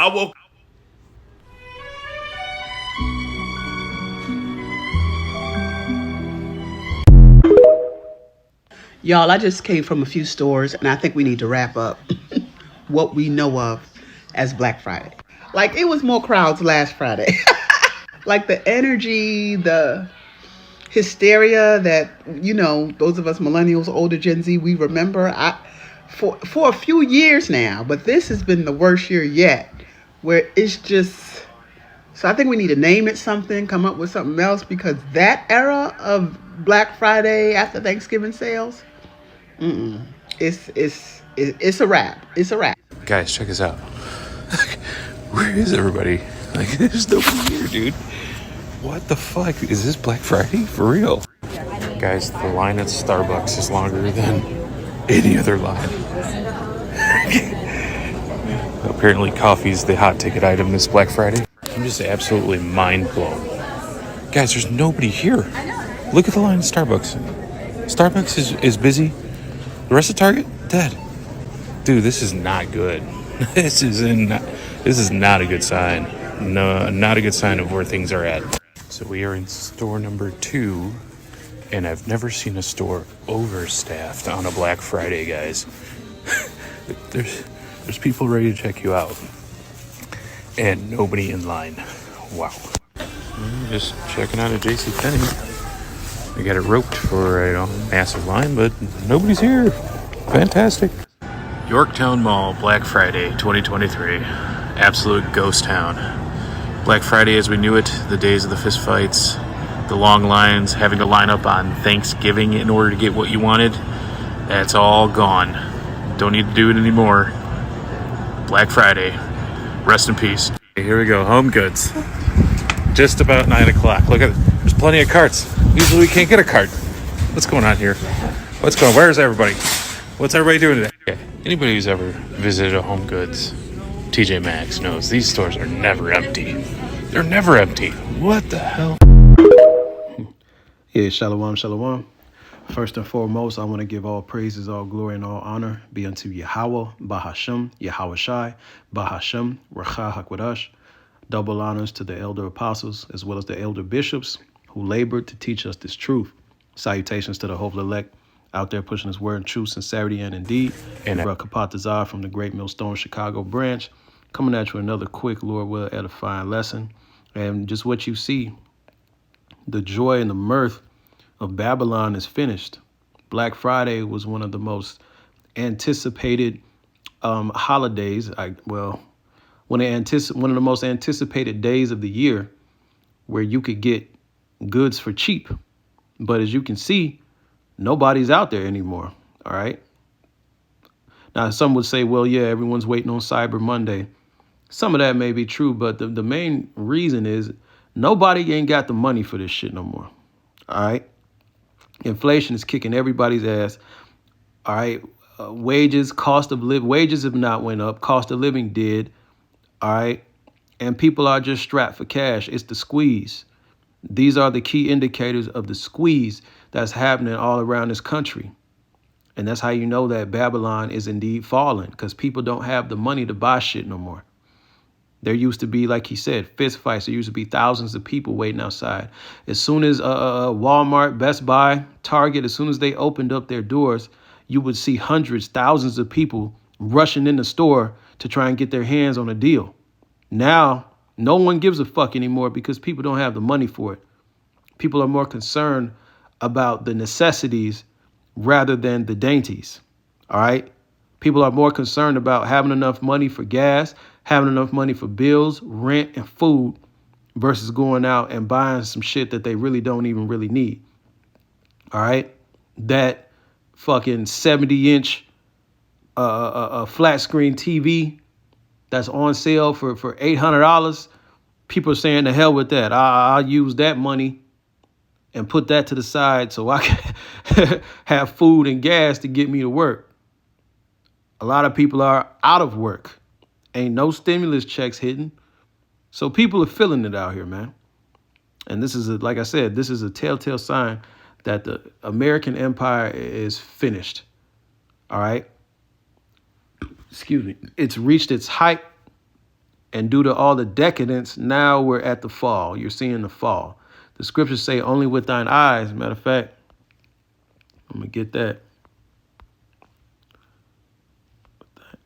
I woke. Y'all, I just came from a few stores and I think we need to wrap up what we know of as Black Friday. Like, it was more crowds last Friday. Like, the energy, the hysteria that, those of us millennials, older Gen Z, we remember. For a few years now, but this has been the worst year yet, where it's just. So I think we need to name it something, come up with something else, because that era of Black Friday after Thanksgiving sales, it's a wrap. It's a wrap. Guys, check this out. Where is everybody? Like, there's nobody here, dude. What the fuck? Is this Black Friday? For real? Guys, the line at Starbucks is longer than any other line. Apparently, coffee's the hot ticket item this Black Friday. I'm just absolutely mind blown. Guys, there's nobody here. Look at the line at Starbucks. Starbucks is busy. The rest of Target, dead. Dude, this is not good. This is not a good sign. No, not a good sign of where things are at. So we are in store number 2, and I've never seen a store overstaffed on a Black Friday, guys. There's people ready to check you out, and nobody in line. Wow. Just checking out a JCPenney. We got it roped for a massive line, but nobody's here. Fantastic. Yorktown Mall, Black Friday 2023. Absolute ghost town. Black Friday as we knew it, the days of the fist fights, the long lines, having to line up on Thanksgiving in order to get what you wanted, that's all gone. Don't need to do it anymore. Black Friday. Rest in peace. Here we go, Home Goods. Just about 9 o'clock. Look at it. There's plenty of carts. Usually we can't get a cart. What's going on here? Where's everybody? What's everybody doing today? Okay. Anybody who's ever visited a Home Goods, TJ Maxx, knows these stores are never empty. They're never empty. What the hell? Yeah, shalom, shalom. First and foremost, I want to give all praises, all glory, and all honor be unto Yahweh, Bahashem, Yahweh Shai, Bahashem, Racha HaKodesh. Double honors to the elder apostles as well as the elder bishops who labored to teach us this truth. Salutations to the hopeful elect out there pushing his word in truth, sincerity, and indeed. And Kapat Azar from the Great Millstone Chicago branch, coming at you with another quick, Lord will, edifying lesson. And just what you see, the joy and the mirth of Babylon is finished. Black Friday was one of the most anticipated holidays. One of the most anticipated days of the year where you could get goods for cheap. But as you can see, nobody's out there anymore. All right. Now, some would say, well, yeah, everyone's waiting on Cyber Monday. Some of that may be true, but the main reason is nobody ain't got the money for this shit no more. All right. Inflation is kicking everybody's ass. All right. Wages have not went up. Cost of living did. All right. And people are just strapped for cash. It's the squeeze. These are the key indicators of the squeeze that's happening all around this country. And that's how you know that Babylon is indeed falling, because people don't have the money to buy shit no more. There used to be, like he said, fist fights. There used to be thousands of people waiting outside. As soon as Walmart, Best Buy, Target, as soon as they opened up their doors, you would see hundreds, thousands of people rushing in the store to try and get their hands on a deal. Now, no one gives a fuck anymore because people don't have the money for it. People are more concerned about the necessities rather than the dainties. All right. People are more concerned about having enough money for gas, having enough money for bills, rent, and food versus going out and buying some shit that they really don't even really need. All right. That fucking 70-inch flat screen TV that's on sale for $800. People are saying the hell with that. I'll use that money and put that to the side so I can have food and gas to get me to work. A lot of people are out of work. Ain't no stimulus checks hitting. So people are feeling it out here, man. And this is, like I said, this is a telltale sign that the American empire is finished. All right. Excuse me. It's reached its height. And due to all the decadence, now we're at the fall. You're seeing the fall. The scriptures say only with thine eyes. Matter of fact, I'm going to get that.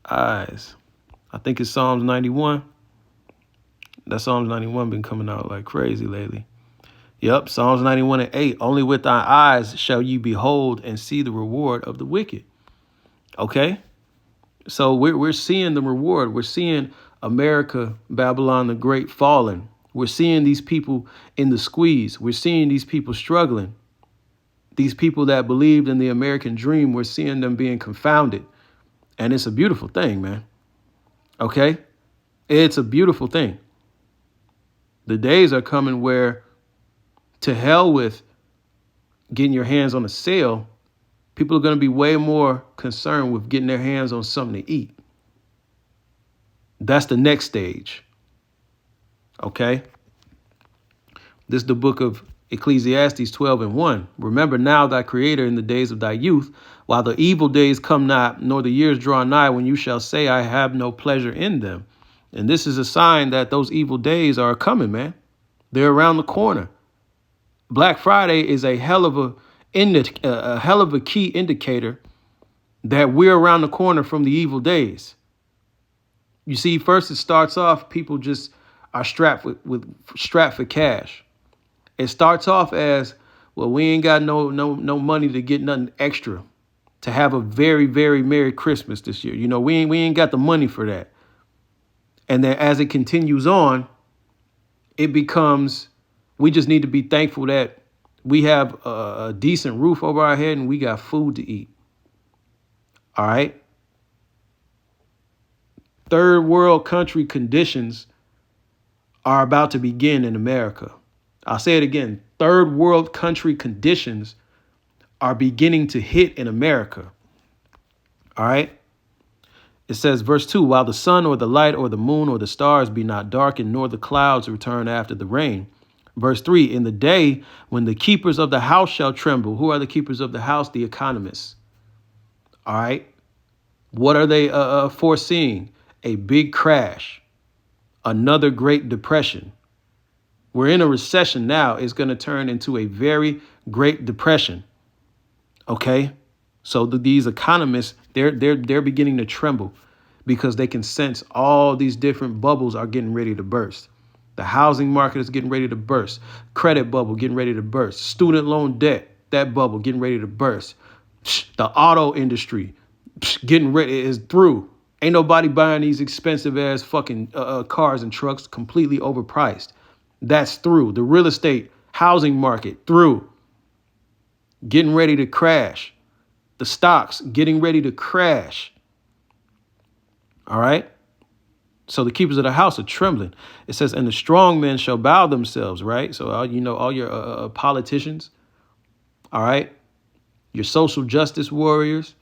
Eyes. I think it's Psalms 91. That Psalms 91 been coming out like crazy lately. Yep, Psalms 91:8. Only with thy eyes shall you behold and see the reward of the wicked. Okay? So we're seeing the reward. We're seeing America, Babylon the Great falling. We're seeing these people in the squeeze. We're seeing these people struggling. These people that believed in the American dream, we're seeing them being confounded. And it's a beautiful thing, man. Okay? It's a beautiful thing. The days are coming where to hell with getting your hands on a sale. People are going to be way more concerned with getting their hands on something to eat. That's the next stage. Okay? This is the book of Ecclesiastes 12:1. Remember now thy creator in the days of thy youth, while the evil days come not, nor the years draw nigh, when you shall say, I have no pleasure in them. And this is a sign that those evil days are coming, man. They're around the corner. Black Friday is a hell of a key indicator that we're around the corner from the evil days. You see, first it starts off, people just are strapped for cash. It starts off as, well, we ain't got no money to get nothing extra to have a very, very Merry Christmas this year. You know, we ain't got the money for that. And then as it continues on, it becomes, we just need to be thankful that we have a decent roof over our head and we got food to eat. All right. Third world country conditions are about to begin in America. I'll say it again. Third world country conditions are beginning to hit in America. All right. It says, verse 2, while the sun or the light or the moon or the stars be not darkened, nor the clouds return after the rain. Verse 3, in the day when the keepers of the house shall tremble. Who are the keepers of the house? The economists. All right. What are they foreseeing? A big crash, another Great Depression. We're in a recession now. It's going to turn into a very Great Depression. OK, so these economists, they're beginning to tremble because they can sense all these different bubbles are getting ready to burst. The housing market is getting ready to burst. Credit bubble getting ready to burst. Student loan debt, that bubble getting ready to burst. The auto industry getting ready is through. Ain't nobody buying these expensive ass fucking cars and trucks, completely overpriced. That's through. The real estate housing market through. Getting ready to crash. The stocks getting ready to crash. All right. So the keepers of the house are trembling. It says, and the strong men shall bow themselves. Right. So, all your politicians. All right. Your social justice warriors.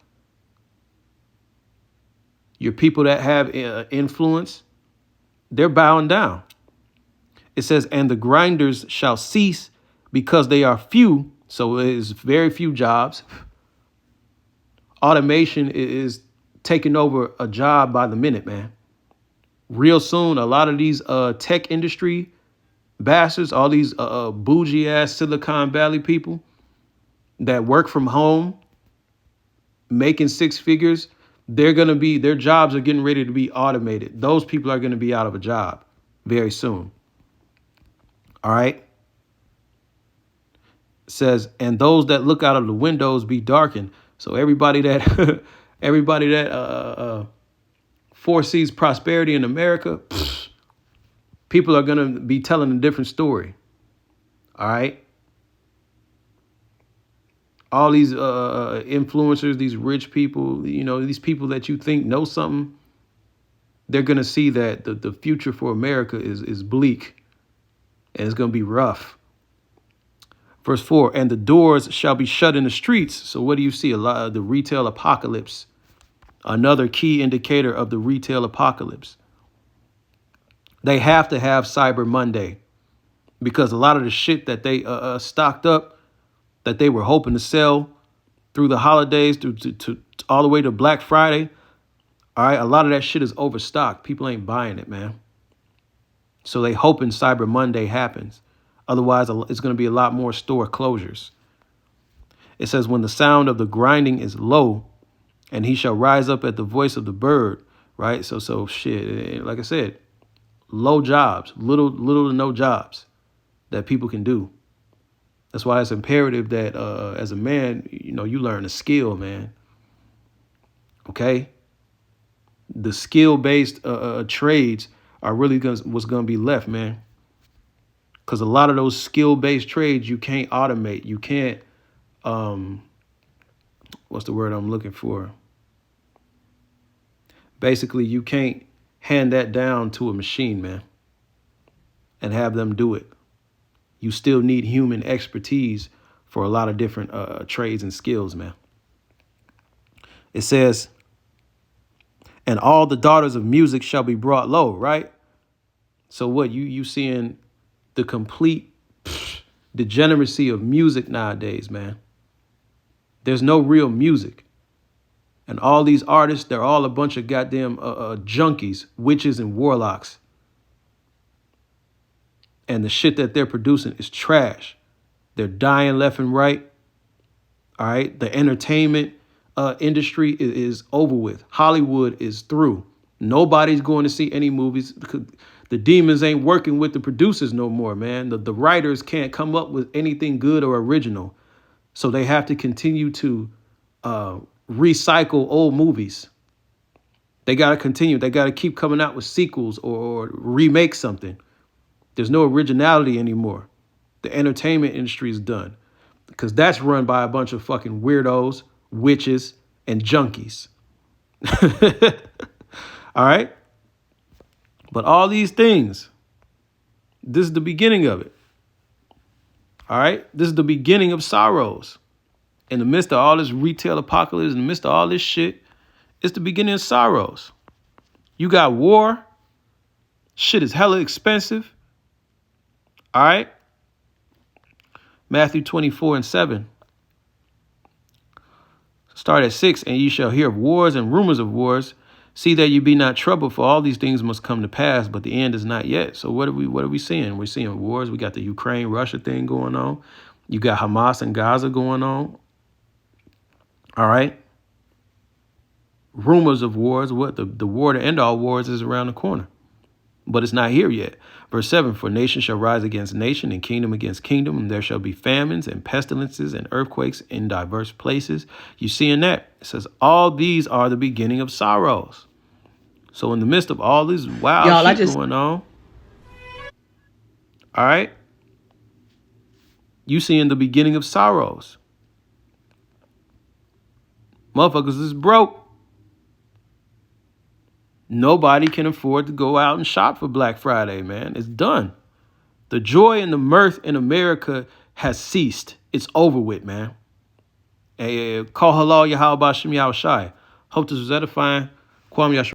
Your people that have influence. They're bowing down. It says, and the grinders shall cease because they are few. So it is very few jobs. Automation is taking over a job by the minute, man. Real soon, a lot of these tech industry bastards, all these bougie ass Silicon Valley people that work from home, making six figures, their jobs are getting ready to be automated. Those people are going to be out of a job very soon. All right. Says, and those that look out of the windows be darkened. So everybody that foresees prosperity in America, people are going to be telling a different story. All right. All these influencers, these rich people, these people that you think know something, they're going to see that the future for America is bleak and it's going to be rough. Verse 4, and the doors shall be shut in the streets. So what do you see? A lot of the retail apocalypse, another key indicator of the retail apocalypse. They have to have Cyber Monday because a lot of the shit that they stocked up, that they were hoping to sell through the holidays, to all the way to Black Friday. All right, a lot of that shit is overstocked. People ain't buying it, man. So they hoping Cyber Monday happens. Otherwise, it's going to be a lot more store closures. It says, when the sound of the grinding is low, and he shall rise up at the voice of the bird, right? So shit, like I said, low jobs, little to no jobs that people can do. That's why it's imperative that as a man, you learn a skill, man. Okay? The skill-based trades are really what's going to be left, man. Because a lot of those skill-based trades you can't automate. You can't, what's the word I'm looking for? Basically, you can't hand that down to a machine, man, and have them do it. You still need human expertise for a lot of different trades and skills, man. It says, and all the daughters of music shall be brought low, right? So what, you seeing the complete degeneracy of music nowadays, man. There's no real music. And all these artists, they're all a bunch of goddamn junkies, witches and warlocks. And the shit that they're producing is trash. They're dying left and right. All right. The entertainment industry is over with. Hollywood is through. Nobody's going to see any movies. The demons ain't working with the producers no more, man. The writers can't come up with anything good or original. So they have to continue to recycle old movies. They got to continue. They got to keep coming out with sequels or remake something. There's no originality anymore. The entertainment industry is done because that's run by a bunch of fucking weirdos, witches, and junkies. All right. But all these things, this is the beginning of it. All right. This is the beginning of sorrows. In the midst of all this retail apocalypse, in the midst of all this shit, it's the beginning of sorrows. You got war. Shit is hella expensive. All right. Matthew 24:7. Start at 6. And ye shall hear of wars and rumors of wars. See that you be not troubled, for all these things must come to pass, but the end is not yet. So what are we seeing? We're seeing wars. We got the Ukraine-Russia thing going on. You got Hamas and Gaza going on. All right. Rumors of wars. What the war to end all wars is around the corner, but it's not here yet. Verse 7, for nation shall rise against nation and kingdom against kingdom, and there shall be famines and pestilences and earthquakes in diverse places. You seeing that? It says all these are the beginning of sorrows. So in the midst of all this wild shit going on, all right, you seeing the beginning of sorrows. Motherfuckers is broke. Nobody can afford to go out and shop for Black Friday, man. It's done. The joy and the mirth in America has ceased. It's over with, man. Call halal Yahweh Bashem Yahushai. Hope this was edifying. Kwam Yashua.